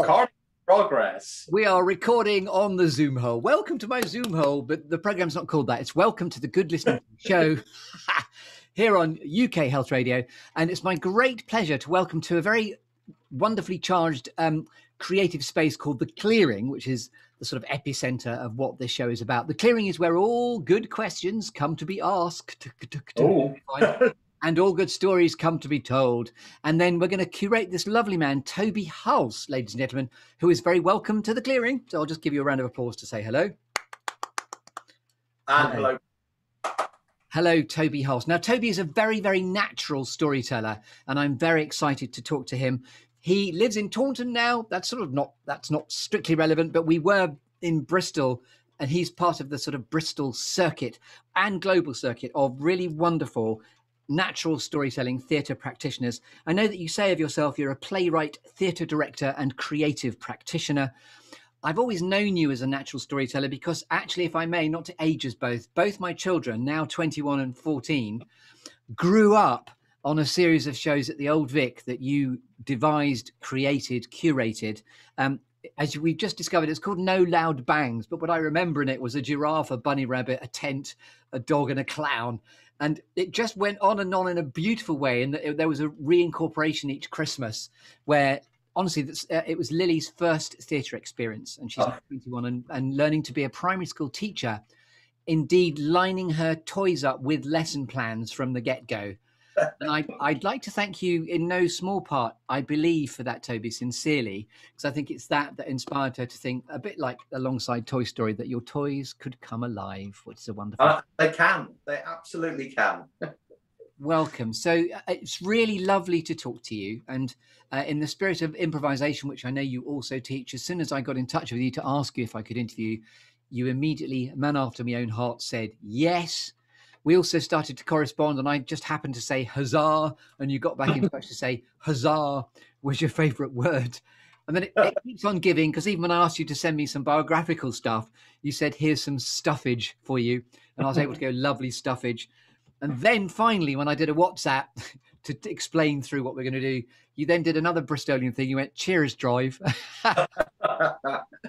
Recording progress. We are recording on the Zoom hole. Welcome to my Zoom hole, but the program's not called that. It's Welcome to the Good Listening Show here on UK Health Radio. And it's my great pleasure to welcome to a very wonderfully charged creative space called The Clearing, which is the sort of epicenter of what this show is about. The Clearing is where all good questions come to be asked. And all good stories come to be told. And then we're going to curate this lovely man, Toby Hulse, ladies and gentlemen, who is very welcome to The Clearing. So I'll just give you a round of applause to say hello. And hello. Hello, Toby Hulse. Now, Toby is a very, very natural storyteller, and I'm very excited to talk to him. He lives in Taunton now. That's not strictly relevant, but we were in Bristol, and he's part of the sort of Bristol circuit and global circuit of really wonderful natural storytelling theatre practitioners. I know that you say of yourself you're a playwright, theatre director and creative practitioner. I've always known you as a natural storyteller because actually, if I may, not to age us both my children, now 21 and 14, grew up on a series of shows at the Old Vic that you devised, created, curated. As we've just discovered, it's called No Loud Bangs, but what I remember in it was a giraffe, a bunny rabbit, a tent, a dog and a clown. And it just went on and on in a beautiful way. And there was a reincorporation each Christmas where, honestly, it was Lily's first theatre experience. And she's 21 and learning to be a primary school teacher, indeed lining her toys up with lesson plans from the get-go. And I'd like to thank you in no small part, I believe, for that, Toby, sincerely, because I think it's that inspired her to think, a bit like alongside Toy Story, that your toys could come alive, which is a wonderful... They can. They absolutely can. Welcome. So it's really lovely to talk to you. And in the spirit of improvisation, which I know you also teach, as soon as I got in touch with you to ask you if I could interview you, you immediately, man after my own heart, said yes. We also started to correspond, and I just happened to say huzzah, and you got back in touch to say huzzah was your favourite word. And then it keeps on giving, because even when I asked you to send me some biographical stuff, you said, here's some stuffage for you. And I was able to go, lovely stuffage. And then finally, when I did a WhatsApp to explain through what we're going to do, you then did another Bristolian thing. You went, cheers, drive.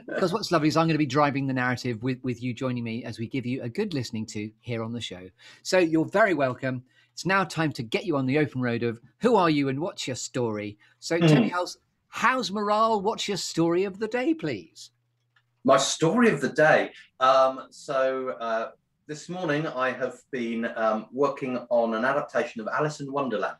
Because what's lovely is I'm going to be driving the narrative with you joining me as we give you a good listening to here on the show. So you're very welcome. It's now time to get you on the open road of who are you and what's your story. So Toby Hulse, how's morale? What's your story of the day, please? My story of the day. This morning I have been working on an adaptation of Alice in Wonderland.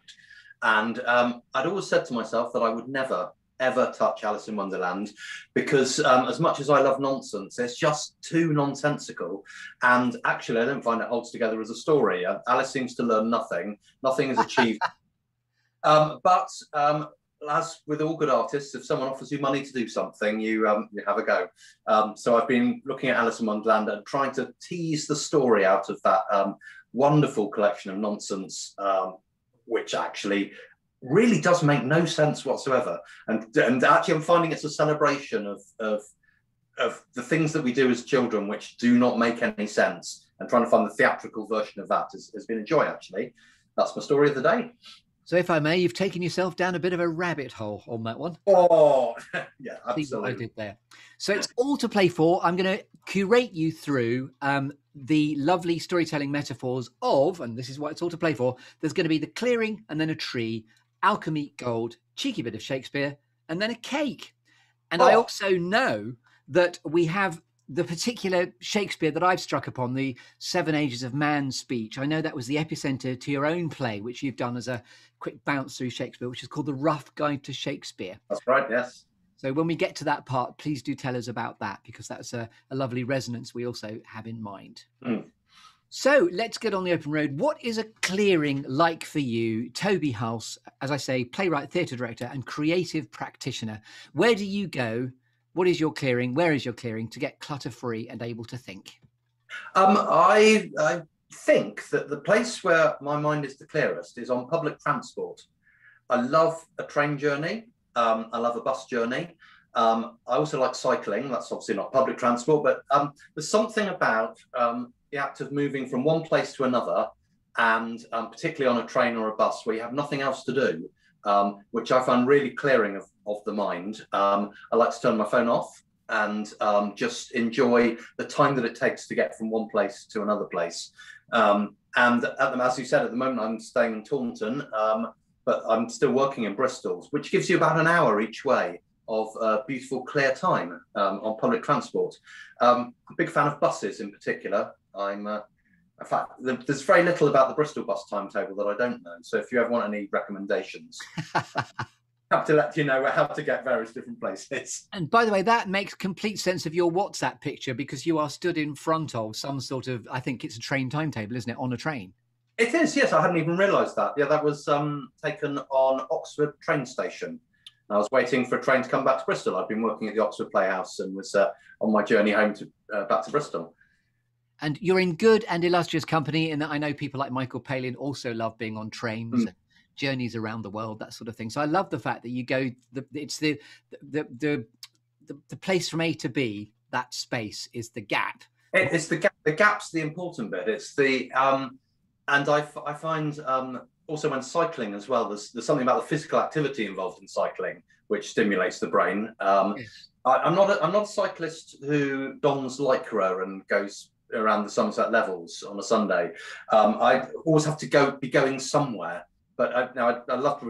And I'd always said to myself that I would never, ever touch Alice in Wonderland because as much as I love nonsense, it's just too nonsensical. And actually, I don't find it holds together as a story. Alice seems to learn nothing. Nothing is achieved. But as with all good artists, if someone offers you money to do something, you have a go. So I've been looking at Alice in Wonderland and trying to tease the story out of that wonderful collection of nonsense, which actually really does make no sense whatsoever. And actually, I'm finding it's a celebration of the things that we do as children, which do not make any sense. And trying to find the theatrical version of that has been a joy, actually. That's my story of the day. So if I may, you've taken yourself down a bit of a rabbit hole on that one. Oh, yeah, absolutely. See what I did there. So it's all to play for. I'm going to curate you through the lovely storytelling metaphors of, and this is what it's all to play for, there's going to be the clearing and then a tree, alchemy, gold, cheeky bit of Shakespeare, and then a cake. And I also know that we have the particular Shakespeare that I've struck upon, the 7 Ages of Man speech. I know that was the epicenter to your own play, which you've done as a quick bounce through Shakespeare, which is called The Rough Guide to Shakespeare. That's right, yes. So when we get to that part, please do tell us about that, because that's a lovely resonance we also have in mind. So let's get on the open road. What is a clearing like for you, Toby Hulse, as I say, playwright, theatre director and creative practitioner? Where do you go? What is your clearing? Where is your clearing to get clutter-free and able to think? I think that the place where my mind is the clearest is on public transport. I love a train journey. I love a bus journey. I also like cycling. That's obviously not public transport, but there's something about the act of moving from one place to another, and particularly on a train or a bus where you have nothing else to do which I find really clearing of the mind. I like to turn my phone off and just enjoy the time that it takes to get from one place to another place. And as you said, at the moment, I'm staying in Taunton, but I'm still working in Bristol, which gives you about an hour each way of beautiful, clear time on public transport. I'm a big fan of buses in particular. In fact, there's very little about the Bristol bus timetable that I don't know. So if you ever want any recommendations, I have to let you know how to get various different places. And by the way, that makes complete sense of your WhatsApp picture, because you are stood in front of some sort of, I think it's a train timetable, isn't it, on a train? It is, yes. I hadn't even realised that. Yeah, that was taken on Oxford train station. I was waiting for a train to come back to Bristol. I'd been working at the Oxford Playhouse and was on my journey home to back to Bristol. And you're in good and illustrious company, in that I know people like Michael Palin also love being on trains and journeys around the world, that sort of thing. So I love the fact that you go. It's the place from A to B. That space is the gap. It's the gap. The gap's the important bit. It's the and I find also when cycling as well. There's something about the physical activity involved in cycling which stimulates the brain. Yes. I'm not a cyclist who dons lycra and goes around the Somerset Levels on a Sunday. I always have to be going somewhere. But I love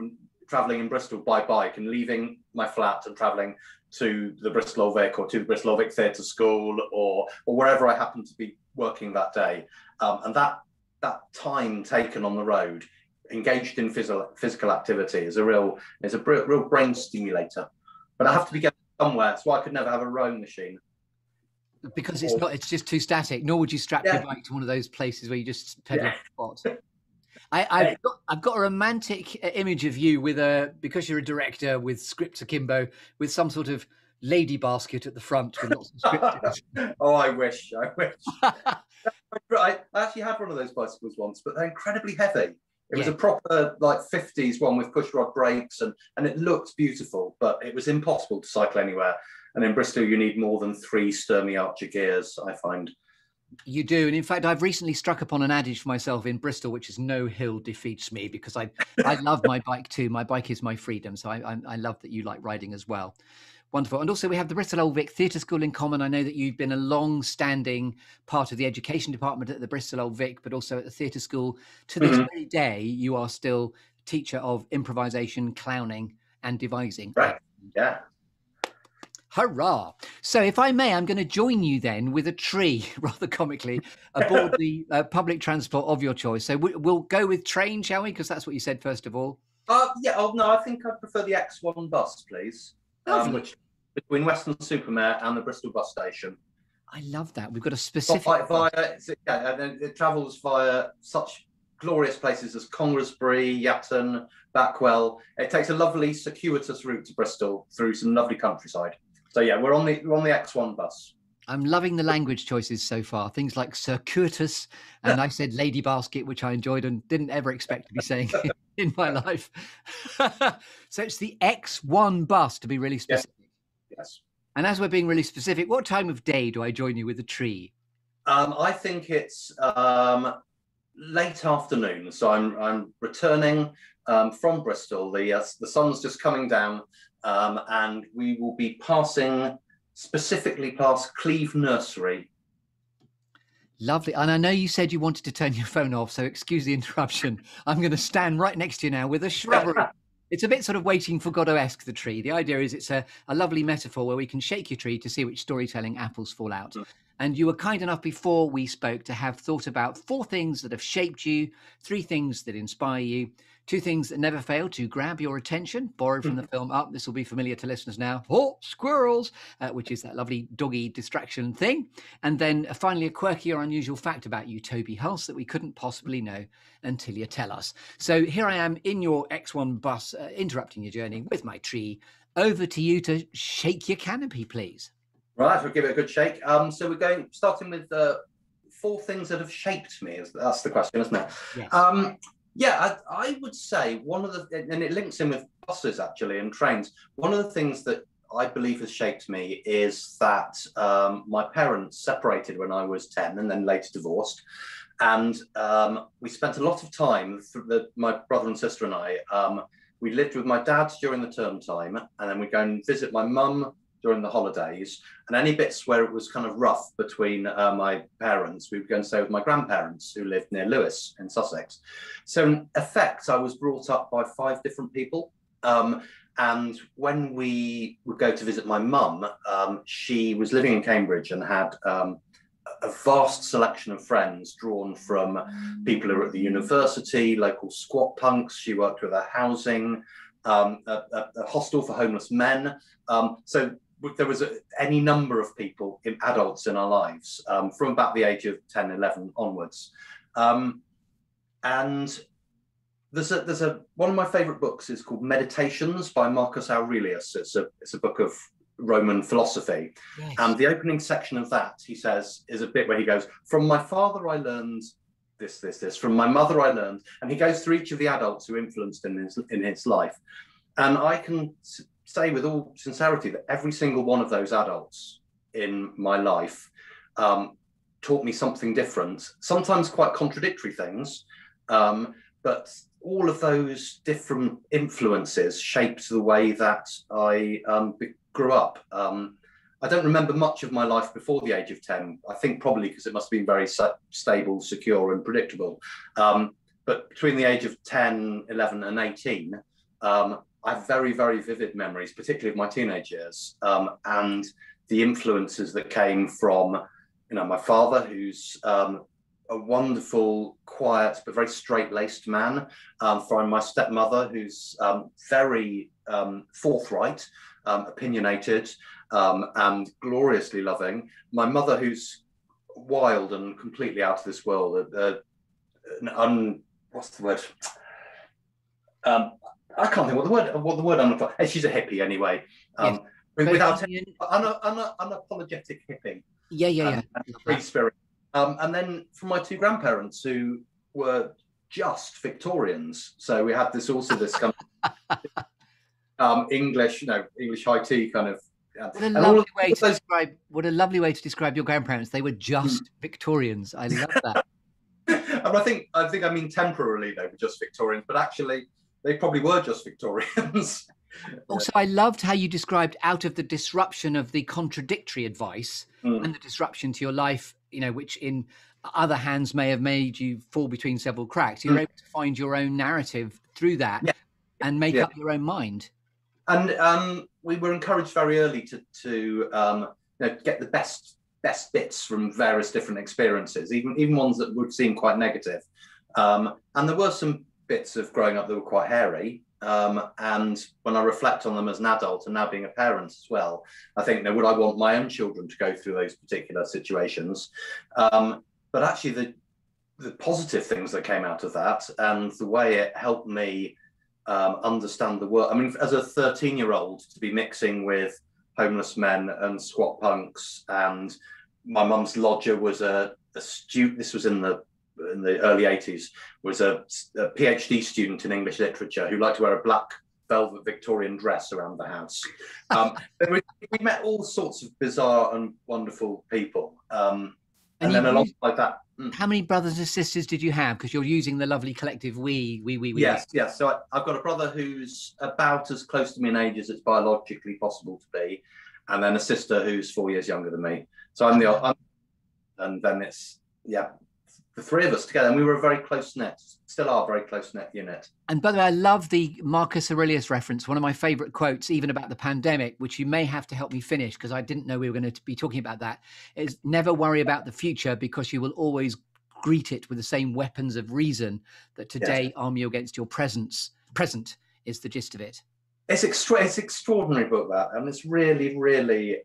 travelling in Bristol by bike and leaving my flat and travelling to the Bristol Old Vic or to the Bristol Old Vic Theatre School or wherever I happen to be working that day. And that time taken on the road, engaged in physical activity, is a real brain stimulator. But I have to be going somewhere. That's why I could never have a rowing machine. Because it's just too static. Nor would you strap your bike to one of those places where you just pedal off the spot. I've got a romantic image of you because you're a director with scripts akimbo, with some sort of lady basket at the front with lots of scripts. Oh, I wish. I actually had one of those bicycles once, but they're incredibly heavy. It was a proper 50s one with push rod brakes, and it looked beautiful, but it was impossible to cycle anywhere. And in Bristol, you need more than 3 Sturmey Archer gears, I find. You do. And in fact, I've recently struck upon an adage for myself in Bristol, which is no hill defeats me, because I love my bike too. My bike is my freedom. So I love that you like riding as well. Wonderful. And also we have the Bristol Old Vic Theatre School in common. I know that you've been a long-standing part of the education department at the Bristol Old Vic, but also at the theatre school. To this very day, you are still teacher of improvisation, clowning and devising. Right. Yeah. Hurrah. So if I may, I'm going to join you then with a tree, rather comically, aboard the public transport of your choice. So we'll go with train, shall we? Because that's what you said first of all. Yeah. Oh, no, I think I'd prefer the X1 bus, please. Which between Weston-super-Mare and the Bristol bus station. I love that. We've got a specific... It travels via such glorious places as Congresbury, Yatton, Backwell. It takes a lovely circuitous route to Bristol through some lovely countryside. So yeah, we're on the X1 bus. I'm loving the language choices so far. Things like circuitous, and I said lady basket, which I enjoyed and didn't ever expect to be saying in my life. So it's the X1 bus, to be really specific. Yes. And as we're being really specific, what time of day do I join you with the tree? I think it's late afternoon. So I'm returning from Bristol. The sun's just coming down, and we will be passing specifically past Cleve Nursery. Lovely. And I know you said you wanted to turn your phone off, so excuse the interruption. I'm going to stand right next to you now with a shrubbery. It's a bit sort of Waiting for Godot-esque, the tree. The idea is it's a lovely metaphor where we can shake your tree to see which storytelling apples fall out. And you were kind enough before we spoke to have thought about 4 things that have shaped you, 3 things that inspire you, 2 things that never fail to grab your attention, borrowed from the film Up. This will be familiar to listeners now. Oh, squirrels, which is that lovely doggy distraction thing. And then finally, a quirky or unusual fact about you, Toby Hulse, that we couldn't possibly know until you tell us. So here I am in your X1 bus, interrupting your journey with my tree. Over to you to shake your canopy, please. Right, we'll give it a good shake. So we're starting with 4 things that have shaped me. That's the question, isn't it? Yes. I would say one of the, and it links in with buses actually and trains. One of the things that I believe has shaped me is that my parents separated when I was 10 and then later divorced. And we spent a lot of time, my brother and sister and I, we lived with my dad during the term time, and then we'd go and visit my mum during the holidays. And any bits where it was kind of rough between my parents, we would go and stay with my grandparents who lived near Lewes in Sussex. So in effect, I was brought up by 5 different people. And when we would go to visit my mum, she was living in Cambridge and had a vast selection of friends drawn from people who were at the university, local squat punks. She worked with a housing, a hostel for homeless men. So there was any number of people, adults in our lives, from about the age of 10, 11 onwards. And there's one of my favorite books is called Meditations by Marcus Aurelius. It's a book of Roman philosophy. Yes. And the opening section of that, he says, is a bit where he goes, from my father I learned this, from my mother I learned, and he goes through each of the adults who influenced in his life. And I can say with all sincerity that every single one of those adults in my life taught me something different, sometimes quite contradictory things, but all of those different influences shaped the way that I grew up. I don't remember much of my life before the age of 10. I think probably because it must have been very stable, secure and predictable. But between the age of 10, 11 and 18, I have very, very vivid memories, particularly of my teenage years, and the influences that came from, my father, who's a wonderful, quiet, but very straight-laced man, from my stepmother, who's very forthright, opinionated, and gloriously loving. My mother, who's wild and completely out of this world. What's the word? I can't think what the word I'm looking for. She's a hippie anyway. Yes. Without unapologetic hippie. Yeah. Free spirit. And then from my 2 grandparents who were just Victorians. So we had this kind of English high tea kind of. What a lovely way to describe your grandparents. They were just Victorians. I love that. And I think I mean temporarily they were just Victorians, but actually they probably were just Victorians. Also, I loved how you described out of the disruption of the contradictory advice and the disruption to your life, which in other hands may have made you fall between several cracks. You're able to find your own narrative through that and make up your own mind. And we were encouraged very early to get the best bits from various different experiences, even ones that would seem quite negative. And there were some bits of growing up that were quite hairy. And when I reflect on them as an adult and now being a parent as well, I think, would I want my own children to go through those particular situations? But actually the positive things that came out of that and the way it helped me understand the world. I mean, as a 13-year-old, to be mixing with homeless men and squat punks, and my mum's lodger was a student. This was in the early 80s, was a PhD student in English literature who liked to wear a black velvet Victorian dress around the house. We met all sorts of bizarre and wonderful people. And then alongside that. How many brothers and sisters did you have? Because you're using the lovely collective we. Yes. So I've got a brother who's about as close to me in age as it's biologically possible to be, and then a sister who's 4 years younger than me. So and then it's the 3 of us together, and we were a very close-knit, still are a very close-knit unit. And by the way, I love the Marcus Aurelius reference, one of my favourite quotes, even about the pandemic, which you may have to help me finish because I didn't know we were going to be talking about that, is never worry about the future because you will always greet it with the same weapons of reason that today arm you against your present is the gist of it. It's extraordinary book, that, and it's really, really...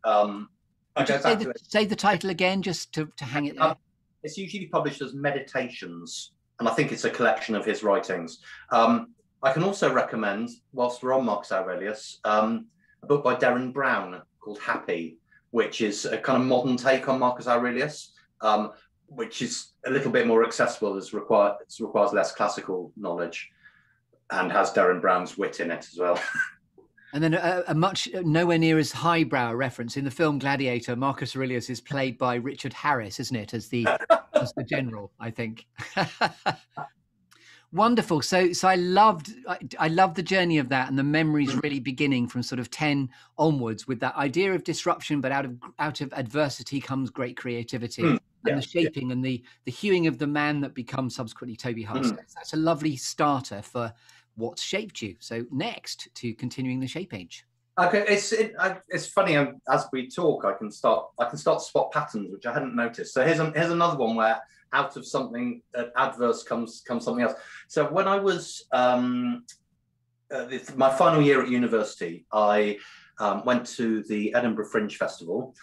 Say the title again, just to hang it there. It's usually published as Meditations, and I think it's a collection of his writings. I can also recommend, whilst we're on Marcus Aurelius, a book by Derren Brown called Happy, which is a kind of modern take on Marcus Aurelius, which is a little bit more accessible, it requires less classical knowledge, and has Derren Brown's wit in it as well. And then a much nowhere near as highbrow reference in the film Gladiator. Marcus Aurelius is played by Richard Harris, isn't it, as the general? I think. Wonderful. So I loved the journey of that, and the memories really beginning from sort of 10 onwards with that idea of disruption, but out of adversity comes great creativity. And the shaping and the hewing of the man that becomes subsequently Toby Hulse. That's a lovely starter for what's shaped you. So next to continuing the shape age. Okay, it's funny. As we talk, I can start to spot patterns which I hadn't noticed. So here's another one where out of something adverse comes something else. So when I was my final year at university, I went to the Edinburgh Fringe Festival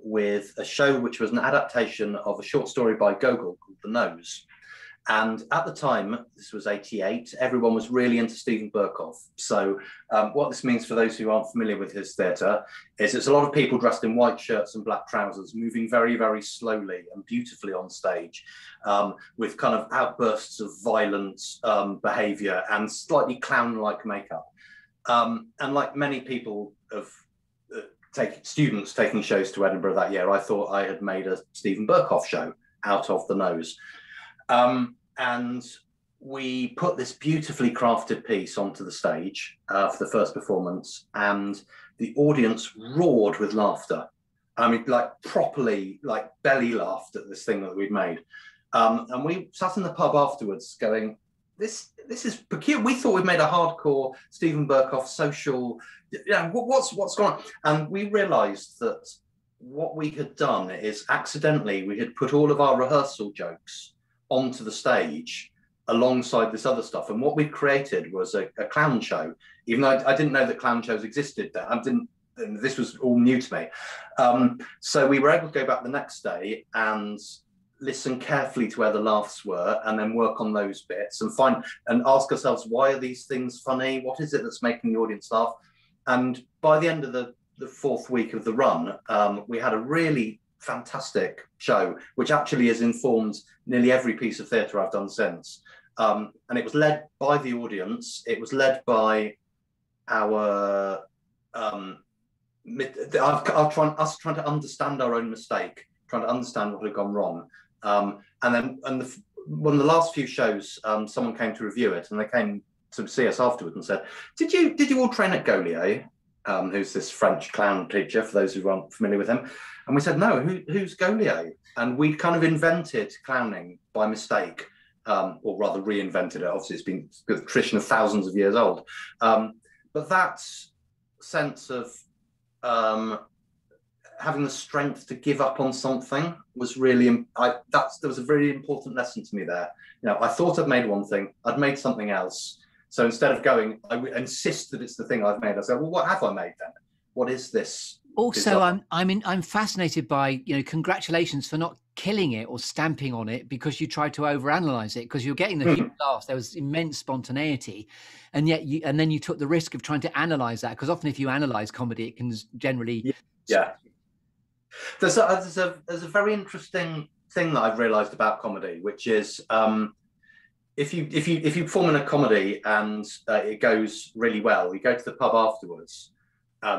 with a show which was an adaptation of a short story by Gogol called The Nose. And at the time, this was 88, everyone was really into Steven Berkoff. So what this means for those who aren't familiar with his theatre is it's a lot of people dressed in white shirts and black trousers, moving very, very slowly and beautifully on stage, with kind of outbursts of violent behaviour and slightly clown-like makeup. And like many people of students taking shows to Edinburgh that year, I thought I had made a Steven Berkoff show out of The Nose. And we put this beautifully crafted piece onto the stage for the first performance, and the audience roared with laughter. I mean, like properly, like belly laughed at this thing that we'd made. And we sat in the pub afterwards going, this is peculiar. We thought we'd made a hardcore Steven Berkoff social, what's going on? And we realized that what we had done is accidentally, we had put all of our rehearsal jokes onto the stage alongside this other stuff, and what we created was a clown show. Even though I didn't know that clown shows existed, this was all new to me. So we were able to go back the next day and listen carefully to where the laughs were, and then work on those bits and ask ourselves, why are these things funny? What is it that's making the audience laugh? And by the end of the fourth week of the run, we had a really fantastic show, which actually has informed nearly every piece of theatre I've done since. And it was led by the audience. It was led by our us trying to understand our own mistake, trying to understand what had gone wrong. One of the last few shows, someone came to review it, and they came to see us afterwards and said, "Did you all train at Gaulier?" Who's this French clown teacher, for those who aren't familiar with him. And we said, no, who's Gaulier? And we kind of invented clowning by mistake, or rather reinvented it. Obviously, it's been a tradition of thousands of years old. But that sense of having the strength to give up on something was really, there was a very important lesson to me there. I thought I'd made one thing, I'd made something else. So instead of going, I insist that it's the thing I've made. I said, well, what have I made then? What is this? Also, I'm fascinated by, congratulations for not killing it or stamping on it because you tried to overanalyze it, because you're getting the huge laughs. There was immense spontaneity, and yet then you took the risk of trying to analyze that, because often if you analyze comedy, it can generally There's a very interesting thing that I've realized about comedy, which is if you perform in a comedy and it goes really well, you go to the pub afterwards,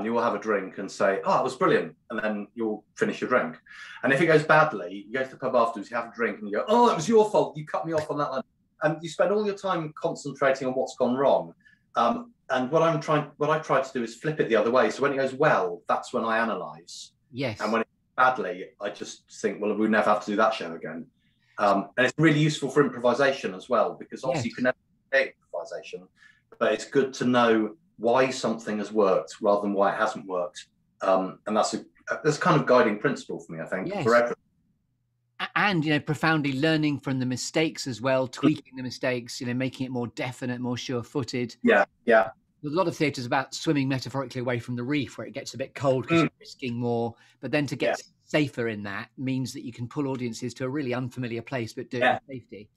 you will have a drink and say, "Oh, it was brilliant," and then you'll finish your drink. And if it goes badly, you go to the pub afterwards, you have a drink, and you go, "Oh, it was your fault. You cut me off on that line," and you spend all your time concentrating on what's gone wrong. And what I try to do is flip it the other way. So when it goes well, that's when I analyze. Yes. And when it goes badly, I just think, well, we'll never have to do that show again. And it's really useful for improvisation as well, because obviously you can never get improvisation, but it's good to know why something has worked rather than why it hasn't worked. And that's a kind of guiding principle for me, I think, for everything. And, profoundly learning from the mistakes as well, tweaking the mistakes, making it more definite, more sure-footed. Yeah. There's a lot of theatre's about swimming metaphorically away from the reef, where it gets a bit cold because you're risking more. But then to get safer in that means that you can pull audiences to a really unfamiliar place, but do it with safety.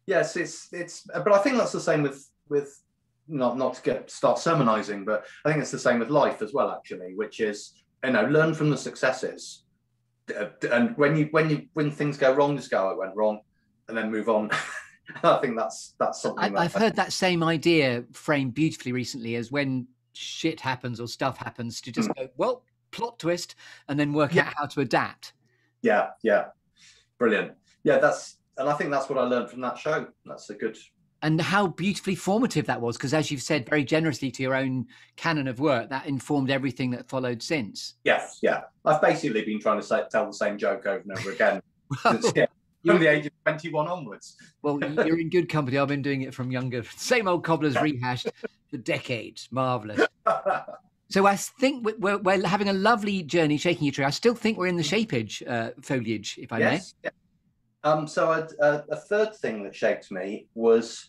Yes, but I think that's the same with not to start sermonizing, but I think it's the same with life as well, actually, which is, learn from the successes. And when things go wrong, just go, "Oh, it went wrong," and then move on. I think that's something. I've heard that same idea framed beautifully recently, as when shit happens or stuff happens, to just go, well, plot twist, and then work out how to adapt. Yeah, brilliant. Yeah, that's I think that's what I learned from that show. That's a good. And how beautifully formative that was, because as you've said very generously to your own canon of work, that informed everything that followed since. Yes, yeah. I've basically been trying to tell the same joke over and over again since, from the age of 21 onwards. Well, you're in good company. I've been doing it from younger. Same old cobblers rehashed for decades. Marvellous. So I think we're having a lovely journey shaking your tree. I still think we're in the shapeage foliage, if I may. Yeah. So a third thing that shaped me was,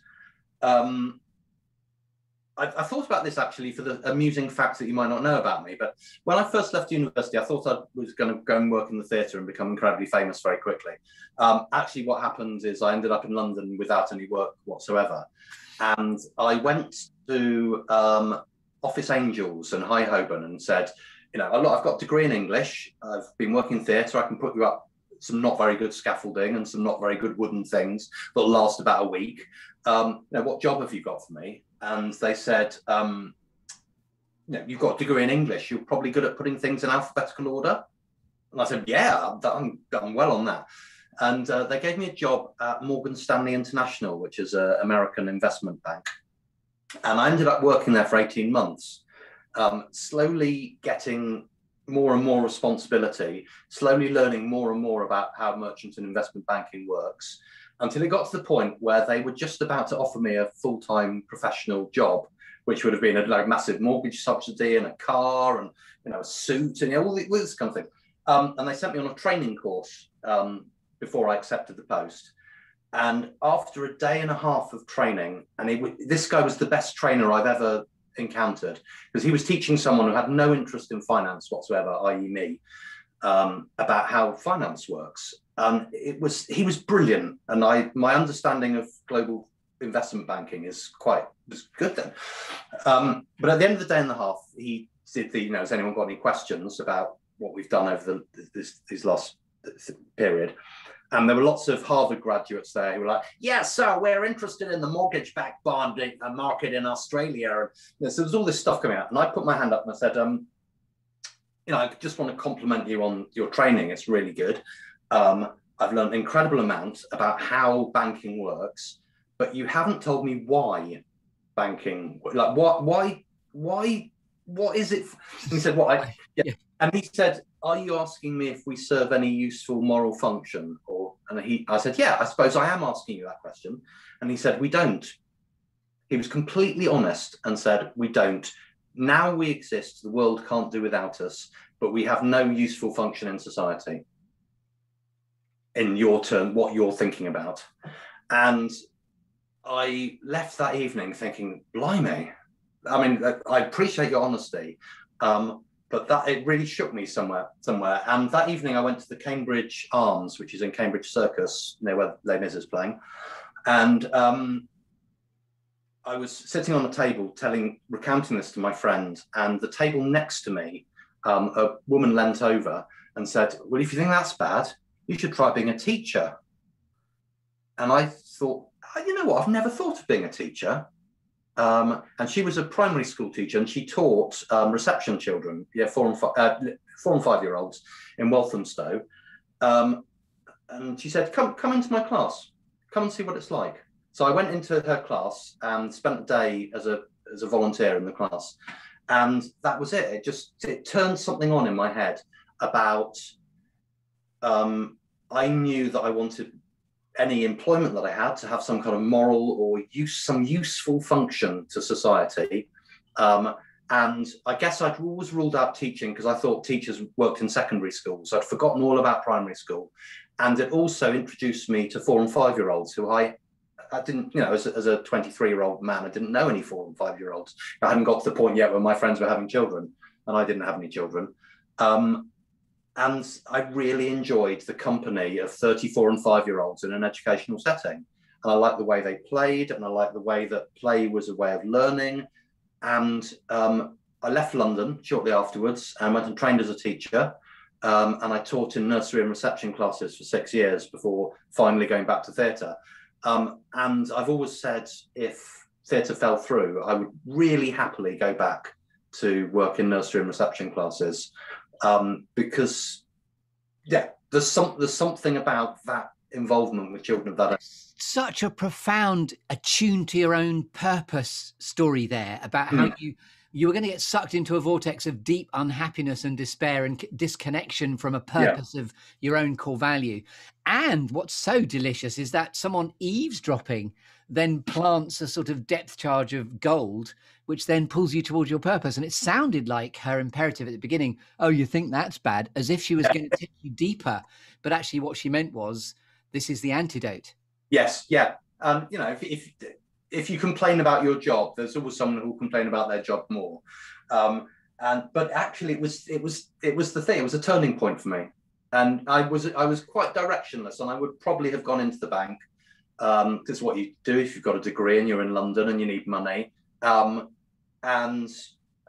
I thought about this actually for the amusing fact that you might not know about me, but when I first left university, I thought I was going to go and work in the theatre and become incredibly famous very quickly. Actually, what happened is I ended up in London without any work whatsoever. And I went to Office Angels and High Holborn and said, I've got a degree in English. I've been working in theatre. I can put you up some not very good scaffolding and some not very good wooden things that'll last about a week. What job have you got for me? And they said, you've got a degree in English. You're probably good at putting things in alphabetical order. And I said, yeah, I'm well on that. And they gave me a job at Morgan Stanley International, which is an American investment bank. And I ended up working there for 18 months, slowly getting more and more responsibility, slowly learning more and more about how merchant and investment banking works, until it got to the point where they were just about to offer me a full-time professional job, which would have been a massive mortgage subsidy and a car and a suit and all this kind of thing. And they sent me on a training course before I accepted the post. And after a day and a half of training, and this guy was the best trainer I've ever encountered, because he was teaching someone who had no interest in finance whatsoever, i.e. me, about how finance works. He was brilliant, and my understanding of global investment banking was good then. But at the end of the day and a half, he said, has anyone got any questions about what we've done over this last period? And there were lots of Harvard graduates there who were like, yes, sir, we're interested in the mortgage-backed bond market in Australia. So there was all this stuff coming out. And I put my hand up and I said, I just want to compliment you on your training. It's really good. I've learned an incredible amount about how banking works, but you haven't told me why banking, why, what is it? And he said, And he said, are you asking me if we serve any useful moral function? I said, yeah, I suppose I am asking you that question. And he said, we don't. He was completely honest and said, we don't. Now we exist, the world can't do without us, but we have no useful function in society. In your turn, what you're thinking about. And I left that evening thinking, blimey. I mean, I appreciate your honesty, but it really shook me somewhere. And that evening I went to the Cambridge Arms, which is in Cambridge Circus, near where Les Mis is playing. And I was sitting on a table recounting this to my friend, and the table next to me, a woman leant over and said, well, if you think that's bad, you should try being a teacher. And I thought, you know what, I've never thought of being a teacher. And she was a primary school teacher, and she taught reception children, 4 and 5-year-olds in Walthamstow. And she said, come into my class, come and see what it's like. So I went into her class and spent a day as a volunteer in the class. And that was it. It turned something on in my head about, I knew that I wanted any employment that I had to have some kind of moral or some useful function to society. And I guess I'd always ruled out teaching because I thought teachers worked in secondary schools. I'd forgotten all about primary school. And it also introduced me to 4 and 5-year-olds who I didn't, as a 23-year-old man, I didn't know any 4 and 5-year-olds. I hadn't got to the point yet where my friends were having children and I didn't have any children. And I really enjoyed the company of 34 and 5-year-olds in an educational setting. And I liked the way they played, and I liked the way that play was a way of learning. And I left London shortly afterwards and went and trained as a teacher. And I taught in nursery and reception classes for 6 years before finally going back to theatre. And I've always said, if theatre fell through, I would really happily go back to work in nursery and reception classes. Because there's something about that involvement with children of that age. Such a profound, attuned to your own purpose story there about how you were going to get sucked into a vortex of deep unhappiness and despair and disconnection from a purpose of your own core value. And what's so delicious is that someone eavesdropping then plants a sort of depth charge of gold, which then pulls you towards your purpose. And it sounded like her imperative at the beginning, oh, you think that's bad, as if she was going to take you deeper. But actually what she meant was, this is the antidote. Yes, yeah. You know, if you complain about your job, there's always someone who will complain about their job more. But actually, it was the thing. It was a turning point for me, and I was quite directionless, and I would probably have gone into the bank. This is what you do if you've got a degree and you're in London and you need money. And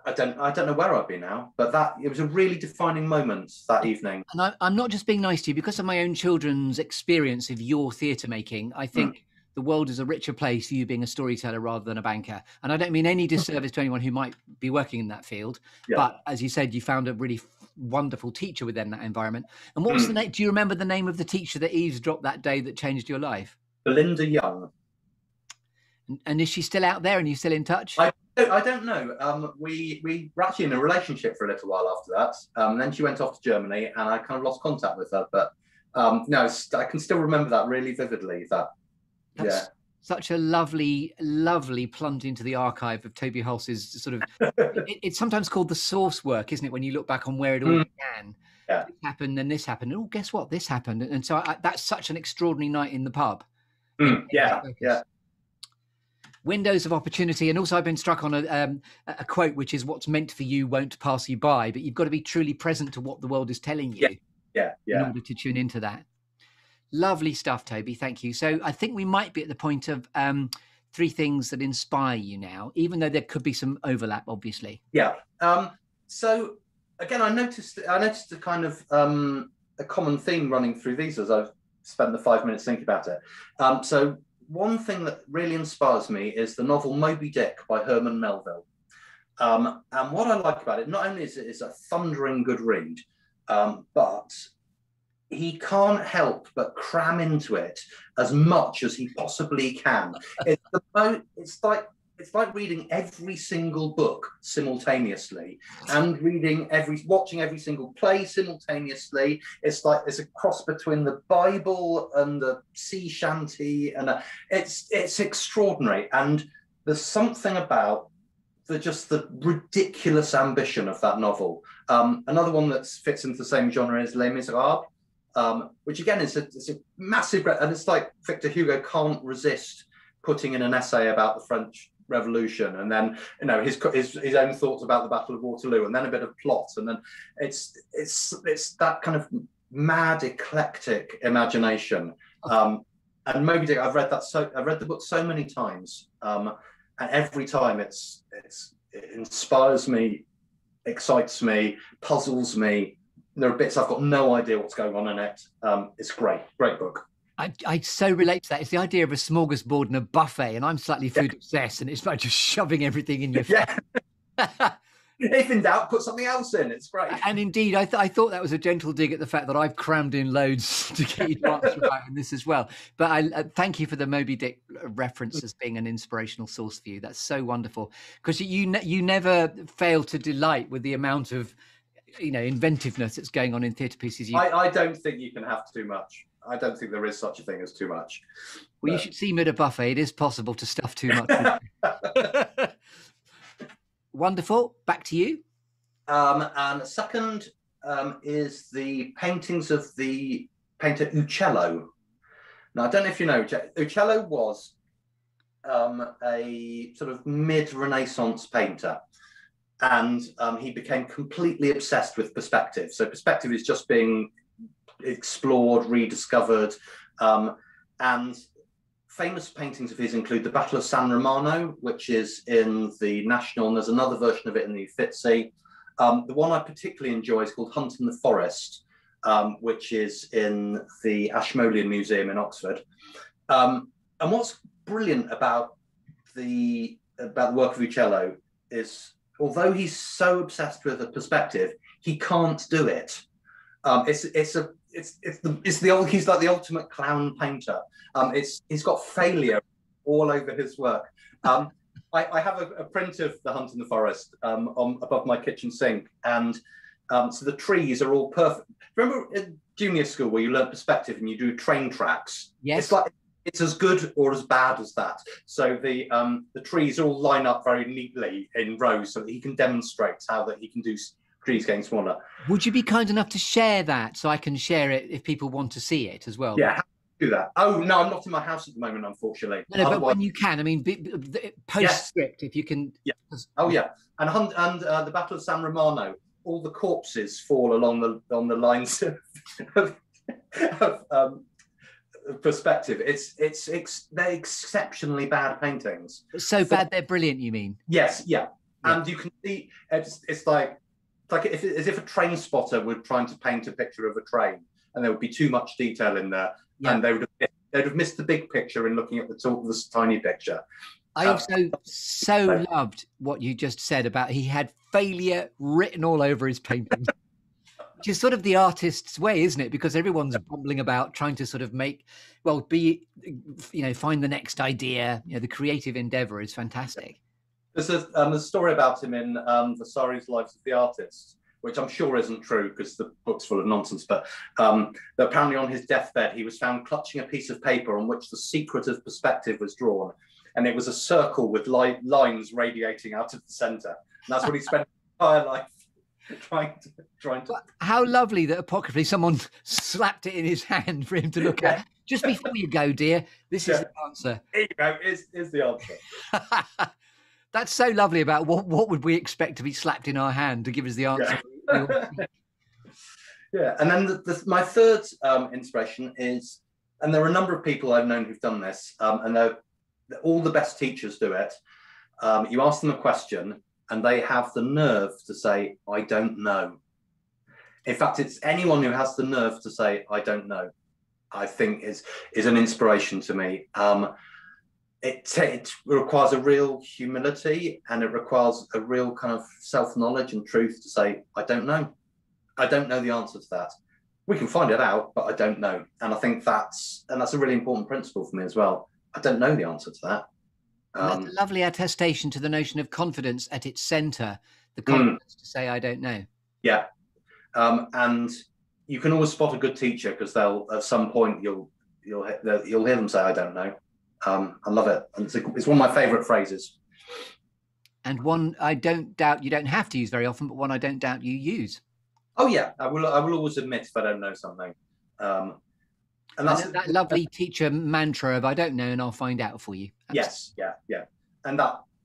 I don't know where I'd be now, but it was a really defining moment that evening. And I'm not just being nice to you because of my own children's experience of your theatre making. I think the world is a richer place for you being a storyteller rather than a banker. And I don't mean any disservice to anyone who might be working in that field. Yeah. But as you said, you found a really wonderful teacher within that environment. And what was the name? Do you remember the name of the teacher that eavesdropped that day that changed your life? Belinda Young. And is she still out there and you still in touch? I don't know. We were actually in a relationship for a little while after that. Then she went off to Germany and I kind of lost contact with her. But no, I can still remember that really vividly. That's such a lovely, lovely plunge into the archive of Toby Hulse's sort of, it's sometimes called the source work, isn't it? When you look back on where it all began. Yeah. This happened, then this happened. Oh, guess what? This happened. And so that's such an extraordinary night in the pub. Yeah. Windows of opportunity. And also I've been struck on a quote, which is what's meant for you won't pass you by, but you've got to be truly present to what the world is telling you in order to tune into that. Lovely stuff, Toby. Thank you. So I think we might be at the point of 3 things that inspire you now, even though there could be some overlap, obviously. Yeah. So again, I noticed a kind of a common theme running through these as I've spent the 5 minutes thinking about it. So one thing that really inspires me is the novel Moby Dick by Herman Melville. And what I like about it, not only is it a thundering good read, but he can't help but cram into it as much as he possibly can. It's like reading every single book simultaneously and watching every single play simultaneously. It's like it's a cross between the Bible and the sea shanty, and it's extraordinary. And there's something about the ridiculous ambition of that novel. Another one that fits into the same genre is Les Miserables. Which again is a massive, and it's like Victor Hugo can't resist putting in an essay about the French Revolution, and then his own thoughts about the Battle of Waterloo, and then a bit of plot, and then it's that kind of mad eclectic imagination. And Moby Dick, I've read the book so many times, and every time it inspires me, excites me, puzzles me. There are bits I've got no idea what's going on in it. It's great book. I so relate to that. It's the idea of a smorgasbord and a buffet, and I'm slightly food obsessed, and it's like just shoving everything in your face. If in doubt, put something else in. It's great. And indeed, I thought that was a gentle dig at the fact that I've crammed in loads to get you to answer about in this as well. But I thank you for the Moby Dick reference as being an inspirational source for you. That's so wonderful, because you never fail to delight with the amount of inventiveness that's going on in theatre pieces. I don't think you can have too much. I don't think there is such a thing as too much. Well, you should see me at a buffet. It is possible to stuff too much. Wonderful. Back to you. And second is the paintings of the painter Uccello. Now, I don't know if you know, Uccello was a sort of mid-Renaissance painter. And he became completely obsessed with perspective. So perspective is just being explored, rediscovered. And famous paintings of his include the Battle of San Romano, which is in the National, and there's another version of it in the Uffizi. The one I particularly enjoy is called Hunt in the Forest, which is in the Ashmolean Museum in Oxford. And what's brilliant about the work of Uccello is, although he's so obsessed with a perspective, he can't do it. he's like the ultimate clown painter. He's got failure all over his work. I have a print of The Hunt in the Forest above my kitchen sink, and so the trees are all perfect. Remember in junior school where you learn perspective and you do train tracks? Yes. It's as good or as bad as that. So the trees all line up very neatly in rows so that he can demonstrate how that he can do trees getting smaller. Would you be kind enough to share that so I can share it if people want to see it as well? Yeah, do that. Oh no, I'm not in my house at the moment, unfortunately. No, but when you can, I mean, postscript, if you can. Yeah. Oh yeah, and the Battle of San Romano, all the corpses fall along the lines of perspective. They're exceptionally bad paintings. So bad they're brilliant, you mean? Yes, yeah. And you can see it's like as if a train spotter were trying to paint a picture of a train, and there would be too much detail in there, and they'd have missed the big picture in looking at this tiny picture. I also so loved what you just said about he had failure written all over his paintings. Which is sort of the artist's way, isn't it? Because everyone's bumbling about trying to sort of find the next idea. The creative endeavor is fantastic. There's a story about him in Vasari's Lives of the Artists, which I'm sure isn't true because the book's full of nonsense, but apparently on his deathbed, he was found clutching a piece of paper on which the secret of perspective was drawn. And it was a circle with lines radiating out of the centre. And that's what he spent his entire life trying to. How lovely that apocryphally someone slapped it in his hand for him to look at. Just before you go, dear, this is the answer. Here you go, is the answer. That's so lovely about what would we expect to be slapped in our hand to give us the answer. Yeah, and then my third inspiration is, and there are a number of people I've known who've done this, and all the best teachers do it. You ask them a question and they have the nerve to say, I don't know. In fact, it's anyone who has the nerve to say, I don't know, I think is an inspiration to me. It requires a real humility, and it requires a real kind of self-knowledge and truth to say, I don't know. I don't know the answer to that. We can find it out, but I don't know. And I think that's a really important principle for me as well. I don't know the answer to that. That's a lovely attestation to the notion of confidence at its centre, the confidence to say, I don't know. Yeah. And you can always spot a good teacher because they'll, at some point, you'll hear them say, I don't know. I love it. And it's one of my favourite phrases. And one I don't doubt you don't have to use very often, but one I don't doubt you use. Oh, yeah. I will always admit if I don't know something. And that's that lovely teacher mantra of I don't know and I'll find out for you. Absolutely. Yes, yeah. And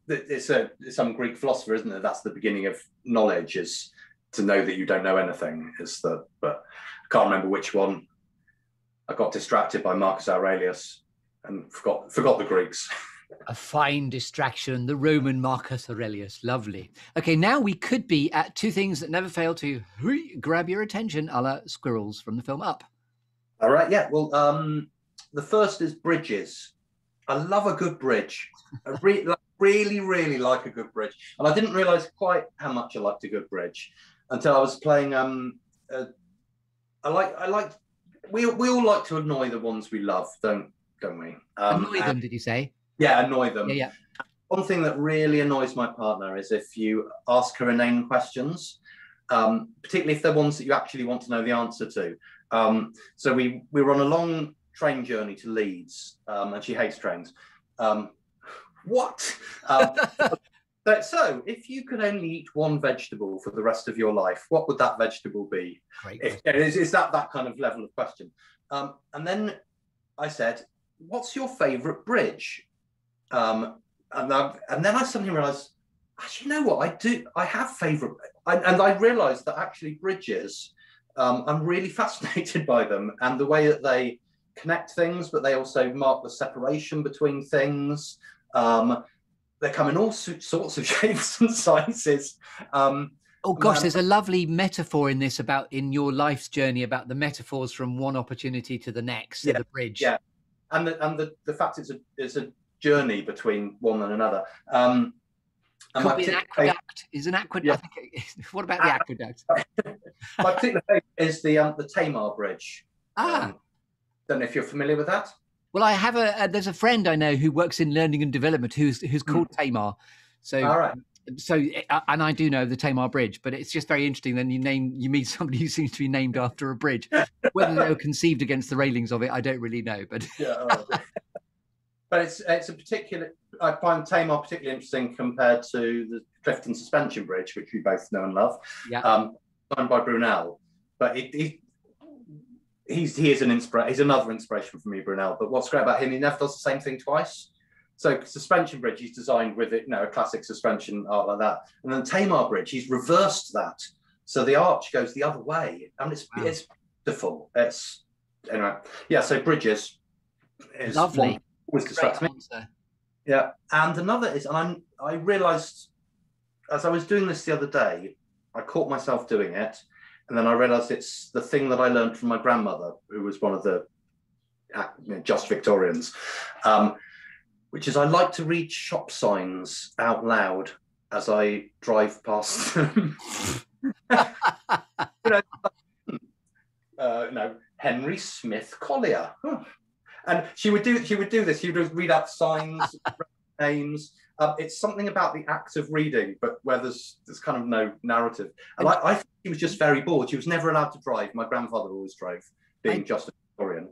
it's some Greek philosopher, isn't it? That's the beginning of knowledge, is to know that you don't know anything. But I can't remember which one. I got distracted by Marcus Aurelius and forgot the Greeks. A fine distraction, the Roman Marcus Aurelius. Lovely. Okay, now we could be at two things that never fail to grab your attention, a la squirrels from the film Up. All right, yeah. Well, the first is bridges. I love a good bridge. I really, really like a good bridge. And I didn't realise quite how much I liked a good bridge until I was playing. We all like to annoy the ones we love, don't we? Annoy them, did you say? Yeah, annoy them. Yeah. One thing that really annoys my partner is if you ask her inane questions, particularly if they're ones that you actually want to know the answer to. So we were on a long train journey to Leeds, and she hates trains. What? So if you could only eat one vegetable for the rest of your life, what would that vegetable be? Is that kind of level of question? And then I said, what's your favourite bridge? And then I suddenly realised, actually, you know what? I do. I have favourite, and I realised that actually bridges, I'm really fascinated by them and the way that they connect things, but they also mark the separation between things. They come in all sorts of shapes and sizes. Oh gosh, there's a lovely metaphor in this in your life's journey about the metaphors from one opportunity to the next, the bridge. Yeah, and the fact it's a journey between one and another. Could be an aqueduct. Is an aqueduct? Yeah. What about the aqueduct? My particular favourite is the Tamar Bridge. Ah. Don't know if you're familiar with that. Well, I have there's a friend I know who works in learning and development who's called Tamar. So, all right. So, and I do know the Tamar Bridge, but it's just very interesting. Then you meet somebody who seems to be named after a bridge. Whether they were conceived against the railings of it, I don't really know. But yeah, but it's a particular. I find Tamar particularly interesting compared to the Clifton Suspension Bridge, which we both know and love. Yeah. Designed by Brunel, but he is an inspiration. He's another inspiration for me, Brunel. But what's great about him, he never does the same thing twice. So Suspension Bridge, he's designed with it, a classic suspension art like that. And then Tamar Bridge, he's reversed that. So the arch goes the other way. And it's beautiful. It's, anyway, yeah, so bridges is lovely. Always distracts me. Yeah. And another is, and I realised as I was doing this the other day, I caught myself doing it. And then I realised it's the thing that I learned from my grandmother, who was one of the just Victorians. Which is I like to read shop signs out loud as I drive past them. Henry Smith Collier. And she would do this. She would read out signs, names. It's something about the act of reading, but where there's kind of no narrative. And I think she was just very bored. She was never allowed to drive. My grandfather always drove, being just a Victorian.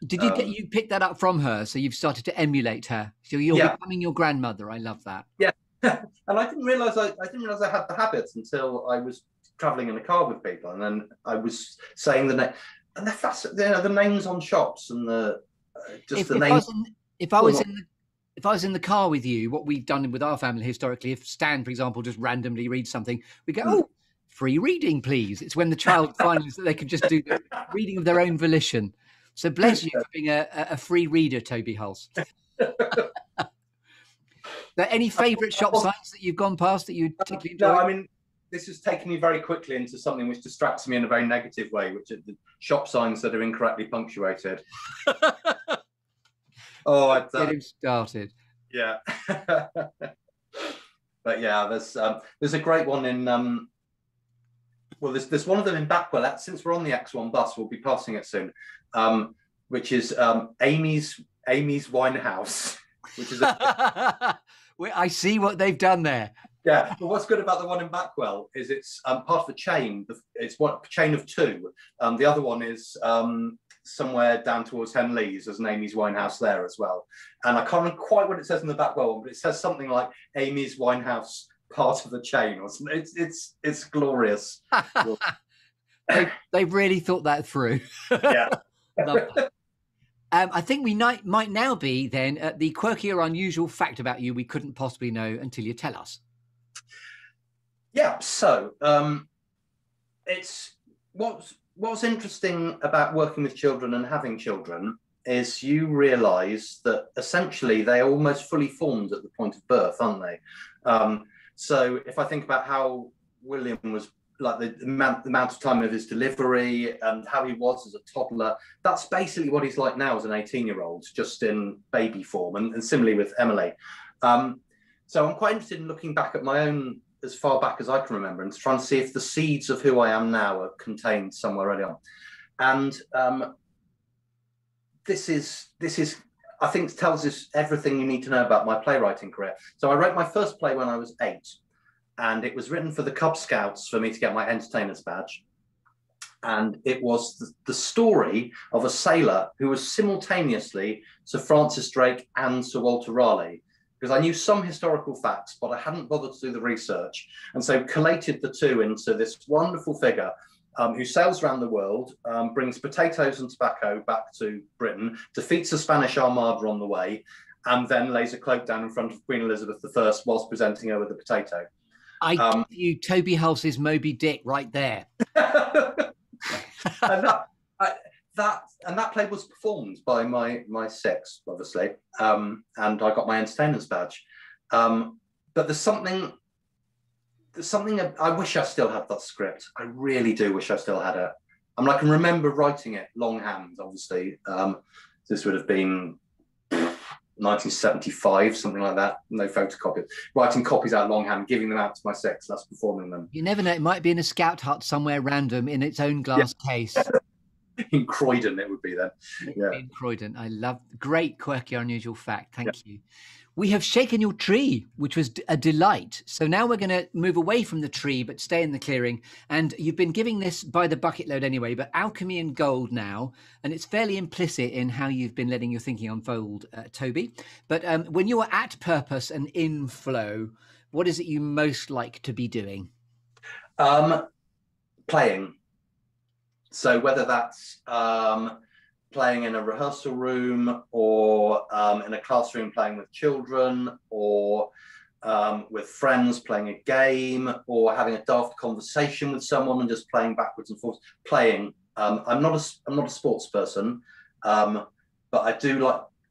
Did you pick that up from her? So you've started to emulate her. So you're becoming your grandmother. I love that. Yeah, and I didn't realise I had the habits until I was travelling in a car with people, and then I was saying the name, and the names on shops and the names. If I was in the car with you, what we've done with our family historically, if Stan, for example, just randomly reads something, we go, "Oh, free reading, please." It's when the child finds that they can just do the reading of their own volition. So bless you for being a free reader, Toby Hulse. Are there any favourite shop signs that you've gone past that you particularly enjoy? No, I mean, this has taken me very quickly into something which distracts me in a very negative way, which are the shop signs that are incorrectly punctuated. Get him started. Yeah. But yeah, there's a great one in... well, there's one of them in Backwell. Since we're on the X1 bus, we'll be passing it soon, which is Amy's Winehouse, which is I see what they've done there. Yeah, but what's good about the one in Backwell is it's part of a chain. It's a chain of two. The other one is somewhere down towards Henleys. There's an Amy's Winehouse there as well. And I can't remember quite what it says in the Backwell one, but it says something like Amy's Winehouse, part of the chain or something. It's glorious. They've really thought that through. Yeah. Love that. I think we might now be then at the quirky or unusual fact about you we couldn't possibly know until you tell us. Yeah, so it's what's interesting about working with children and having children is you realise that essentially they're almost fully formed at the point of birth, aren't they? So if I think about how William was, like the amount of time of his delivery and how he was as a toddler, that's basically what he's like now as an 18-year-old, just in baby form, and similarly with Emily. So I'm quite interested in looking back at my own as far back as I can remember and trying to see if the seeds of who I am now are contained somewhere early on. And this is I think tells us everything you need to know about my playwriting career. So I wrote my first play when I was 8, and it was written for the Cub Scouts for me to get my entertainer's badge. And it was the story of a sailor who was simultaneously Sir Francis Drake and Sir Walter Raleigh, because I knew some historical facts, but I hadn't bothered to do the research. And so collated the two into this wonderful figure who sails around the world, brings potatoes and tobacco back to Britain, defeats the Spanish Armada on the way, and then lays a cloak down in front of Queen Elizabeth I whilst presenting her with a potato. I give you Toby Hulse's Moby Dick right there. and that play was performed by my six, obviously, and I got my entertainer's badge. But there's something I wish I still had that script. I really do wish I still had it. I mean, I can remember writing it longhand, obviously. This would have been 1975, something like that. No photocopies. Writing copies out longhand, giving them out to my sex, that's performing them. You never know. It might be in a scout hut somewhere random in its own glass case. In Croydon, it would be then. Yeah. In Croydon. I love, great, quirky, unusual fact. Thank you. We have shaken your tree, which was a delight. So now we're going to move away from the tree, but stay in the clearing. And you've been giving this by the bucket load anyway, but alchemy and gold now. And it's fairly implicit in how you've been letting your thinking unfold, Toby. But when you are at purpose and in flow, what is it you most like to be doing? Playing. So whether that's playing in a rehearsal room or in a classroom playing with children or with friends playing a game or having a daft conversation with someone and just playing backwards and forwards. Playing. I'm not a sports person, but I do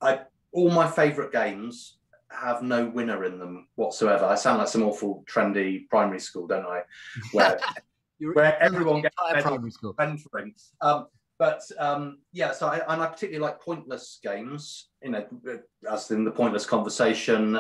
like all my favourite games have no winner in them whatsoever. I sound like some awful trendy primary school, don't I? Where everyone gets primary school mentoring. Yeah, so I particularly like pointless games, as in the pointless conversation.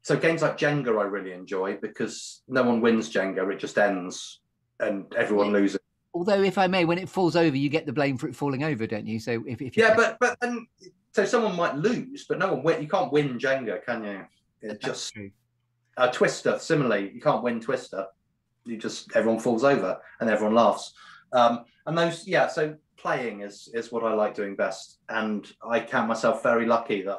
So games like Jenga I really enjoy because no one wins Jenga, it just ends and everyone loses. Although, if I may, when it falls over, you get the blame for it falling over, don't you? So if but then, so someone might lose, but no one win. You can't win Jenga, can you? That's true. Twister, similarly, you can't win Twister. Everyone falls over and everyone laughs. And those, so playing is what I like doing best. And I count myself very lucky that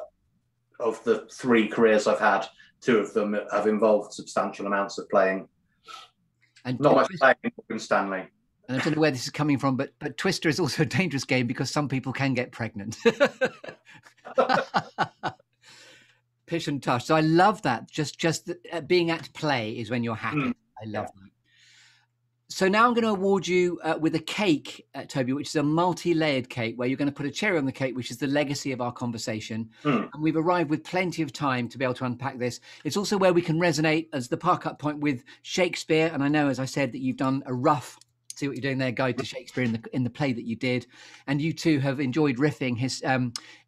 of the 3 careers I've had, 2 of them have involved substantial amounts of playing. And not much playing in Stanley. And I don't know where this is coming from, but Twister is also a dangerous game because some people can get pregnant. Pish and tush. So I love that. Just being at play is when you're happy. I love that. So now I'm going to award you with a cake, Toby, which is a multi-layered cake where you're going to put a cherry on the cake, which is the legacy of our conversation. And we've arrived with plenty of time to be able to unpack this. It's also where we can resonate as the park-up point with Shakespeare. And I know, as I said, that you've done a rough, see what you're doing there, guide to Shakespeare in the play that you did. And you too have enjoyed riffing his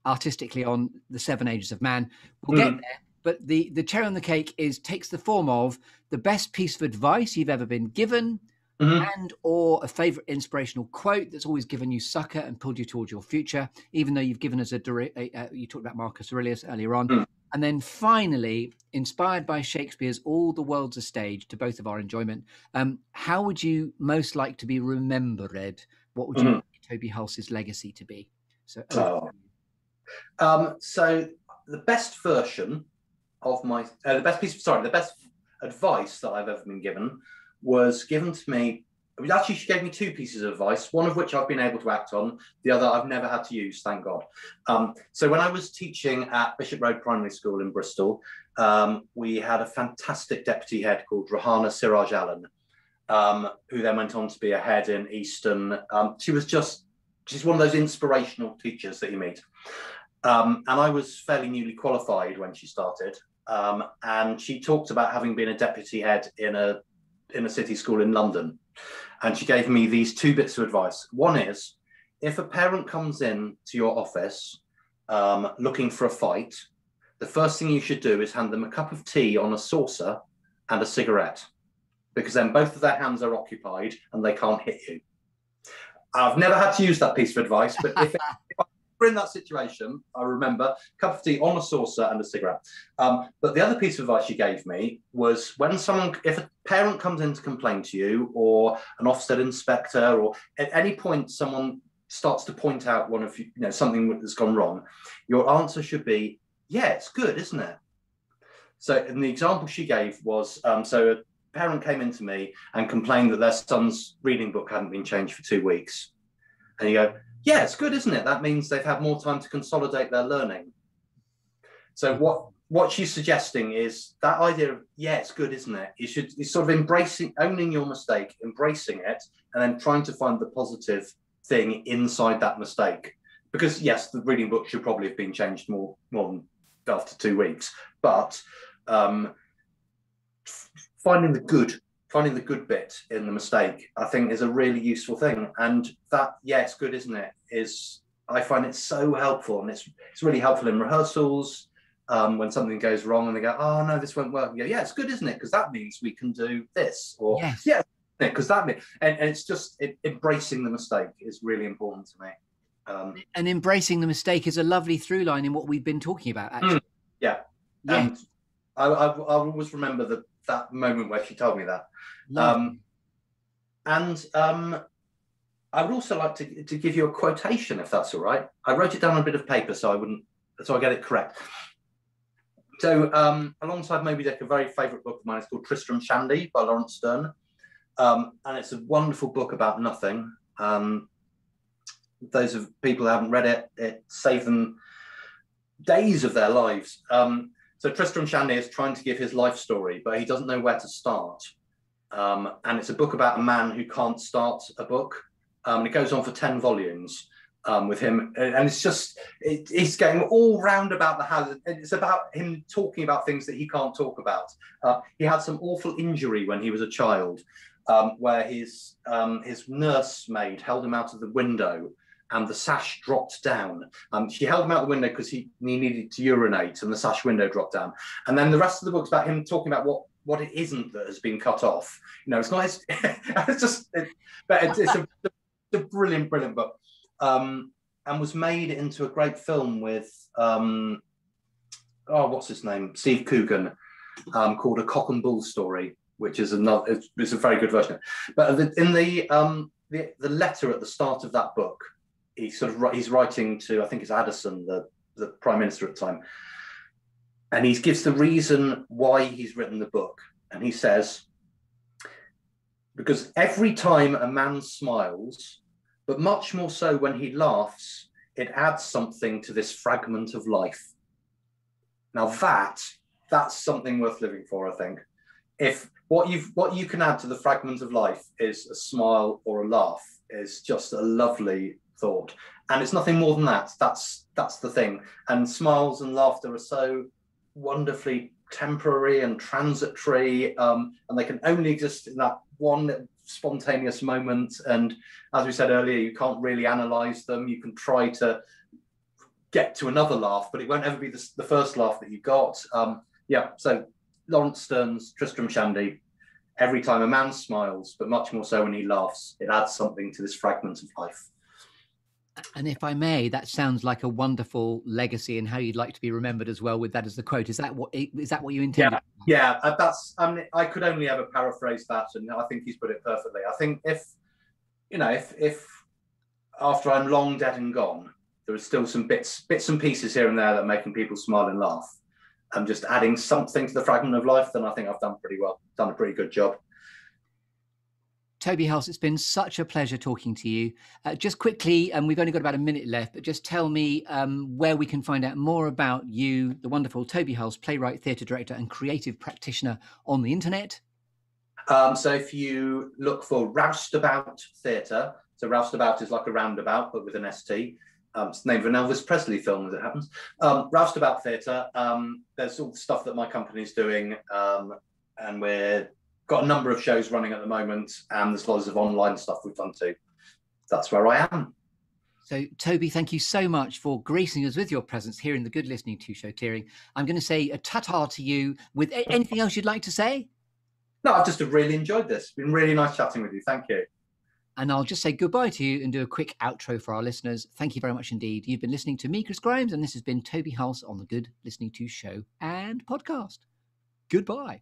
artistically on the 7 Ages of Man. We'll get there. But the cherry on the cake takes the form of the best piece of advice you've ever been given, and or a favorite inspirational quote that's always given you succor and pulled you towards your future, even though you've given us you talked about Marcus Aurelius earlier on. And then finally, inspired by Shakespeare's All the World's a Stage, to both of our enjoyment, how would you most like to be remembered? What would you like Toby Hulse's legacy to be? So the best version of the best advice that I've ever been given was given to me. Actually, she gave me 2 pieces of advice, one of which I've been able to act on, the other I've never had to use, thank God. So when I was teaching at Bishop Road Primary School in Bristol, we had a fantastic deputy head called Rahana Siraj Allen, who then went on to be a head in Easton. She's one of those inspirational teachers that you meet. And I was fairly newly qualified when she started. And she talked about having been a deputy head in a city school in London. And she gave me these 2 bits of advice. One is, if a parent comes in to your office looking for a fight, the first thing you should do is hand them a cup of tea on a saucer and a cigarette, because then both of their hands are occupied and they can't hit you. I've never had to use that piece of advice, but if we're in that situation, I remember a cup of tea on a saucer and a cigarette. But the other piece of advice she gave me was if a parent comes in to complain to you, or an Ofsted inspector, or at any point someone starts to point out something that's gone wrong, your answer should be, yeah, it's good, isn't it? So, and the example she gave was, so a parent came in to me and complained that their son's reading book hadn't been changed for 2 weeks. And you go, yeah, it's good, isn't it? That means they've had more time to consolidate their learning. So what she's suggesting is that idea of, yeah, it's good, isn't it? It's sort of owning your mistake, embracing it, and then trying to find the positive thing inside that mistake. Because yes, the reading book should probably have been changed more than after 2 weeks, but finding the good bit in the mistake, I think, is a really useful thing. And that, yeah, it's good, isn't it, is I find it so helpful, and it's really helpful in rehearsals. When something goes wrong and they go, oh no, this won't work. Yeah, it's good, isn't it? Because that means we can do this. Or Yes. yeah, because that means, and it's just embracing the mistake is really important to me. And embracing the mistake is a lovely through line in what we've been talking about, actually. Yeah. And I always remember that moment where she told me that. I would also like to give you a quotation, if that's all right. I wrote it down on a bit of paper so I get it correct. So alongside Moby Dick, a very favourite book of mine is called Tristram Shandy by Laurence Sterne. And it's a wonderful book about nothing. Those of people who haven't read it, it saved them days of their lives. So Tristram Shandy is trying to give his life story, but he doesn't know where to start. And it's a book about a man who can't start a book. And it goes on for 10 volumes with him. And it's just, he's getting all round about the hazard. It's about him talking about things that he can't talk about. He had some awful injury when he was a child, where his nursemaid held him out of the window and the sash dropped down. She held him out the window because he needed to urinate, and the sash window dropped down. And then the rest of the book's about him talking about what it isn't that has been cut off. You know, it's not his, it's a brilliant book. And was made into a great film with, what's his name? Steve Coogan, called A Cock and Bull Story, which is it's a very good version. But in the letter at the start of that book, he's writing to, I think it's Addison, the Prime Minister at the time, and he gives the reason why he's written the book. And he says, because every time a man smiles, but much more so when he laughs, it adds something to this fragment of life. Now that's something worth living for, I think. If what you can add to the fragment of life is a smile or a laugh, is just a lovely thought. And it's nothing more than that. That's the thing. And smiles and laughter are so wonderfully temporary and transitory, and they can only exist in that one spontaneous moment. And as we said earlier, you can't really analyze them. You can try to get to another laugh, but it won't ever be the first laugh that you got. So Laurence Sterne's Tristram Shandy, every time a man smiles, but much more so when he laughs, it adds something to this fragment of life. And if I may, that sounds like a wonderful legacy and how you'd like to be remembered as well, with that as the quote. Is that what you intended? Yeah, I could only ever paraphrase that, and I think he's put it perfectly. I think if after I'm long dead and gone, there are still some bits and pieces here and there that are making people smile and laugh, I'm just adding something to the fragment of life, then I think I've done a pretty good job. Toby Hulse, it's been such a pleasure talking to you. Just quickly, we've only got about a minute left, but just tell me where we can find out more about you, the wonderful Toby Hulse, playwright, theatre director and creative practitioner on the internet. So if you look for Roustabout Theatre, so Roustabout is like a roundabout, but with an ST. It's the name of an Elvis Presley film, as it happens. Roustabout Theatre, there's all the stuff that my company's doing, and we're got a number of shows running at the moment, and there's lots of online stuff we've done too. That's where I am. So, Toby, thank you so much for gracing us with your presence here in the Good Listening To Show, Tearing. I'm going to say a ta-ta to you. With anything else you'd like to say? No, I've just really enjoyed this. It's been really nice chatting with you. Thank you. And I'll just say goodbye to you and do a quick outro for our listeners. Thank you very much indeed. You've been listening to me, Chris Grimes, and this has been Toby Hulse on the Good Listening To Show and podcast. Goodbye.